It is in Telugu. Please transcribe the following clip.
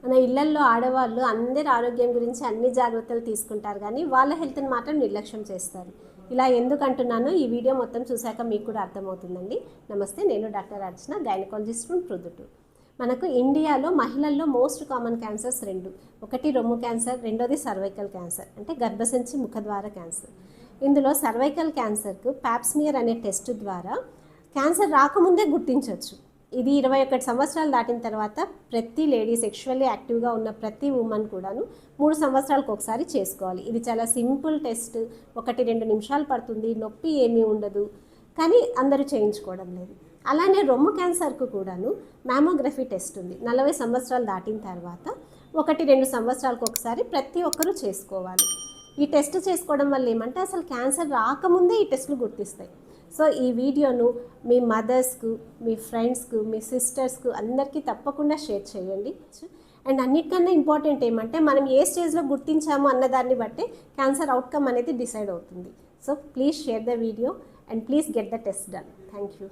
మన ఇళ్లల్లో ఆడవాళ్ళు అందరి ఆరోగ్యం గురించి అన్ని జాగ్రత్తలు తీసుకుంటారు కానీ వాళ్ళ హెల్త్ని మాత్రం నిర్లక్ష్యం చేస్తారు. ఇలా ఎందుకు అంటున్నానో ఈ వీడియో మొత్తం చూశాక మీకు కూడా అర్థమవుతుందండి. నమస్తే, నేను doctor Archana, gynaecologist from Proddatur. మనకు ఇండియాలో మహిళల్లో మోస్ట్ కామన్ క్యాన్సర్స్ రెండు. ఒకటి రొమ్ము క్యాన్సర్, రెండోది సర్వైకల్ క్యాన్సర్ అంటే గర్భసంచి ముఖద్వార క్యాన్సర్. ఇందులో సర్వైకల్ క్యాన్సర్కు ప్యాప్స్మియర్ అనే టెస్ట్ ద్వారా క్యాన్సర్ రాకముందే గుర్తించవచ్చు. ఇది 21 సంవత్సరాలు దాటిన తర్వాత ప్రతి లేడీ, సెక్షువల్లీ యాక్టివ్గా ఉన్న ప్రతి ఉమెన్ కూడాను 3 సంవత్సరాలకు ఒకసారి చేసుకోవాలి. ఇది చాలా సింపుల్ టెస్ట్, 1-2 నిమిషాలు పడుతుంది, నొప్పి ఏమీ ఉండదు, కానీ అందరూ చేయించుకోవడం లేదు. అలానే రొమ్ము క్యాన్సర్కు కూడాను మ్యామోగ్రఫీ టెస్ట్ ఉంది. 40 సంవత్సరాలు దాటిన తర్వాత 1-2 సంవత్సరాలకు ఒకసారి ప్రతి ఒక్కరూ చేసుకోవాలి. ఈ టెస్ట్ చేసుకోవడం వల్ల ఏమంటే అసలు క్యాన్సర్ రాకముందే ఈ టెస్టులు గుర్తిస్తాయి. సో ఈ వీడియోను మీ మదర్స్కు, మీ ఫ్రెండ్స్కు, మీ సిస్టర్స్కు అందరికీ తప్పకుండా షేర్ చేయండి. అండ్ అన్నిటికన్నా ఇంపార్టెంట్ ఏమంటే మనం ఏ స్టేజ్లో గుర్తించాము అన్నదాన్ని బట్టే క్యాన్సర్ అవుట్కమ్ అనేది డిసైడ్ అవుతుంది. So please share the video and please get the test done. Thank you.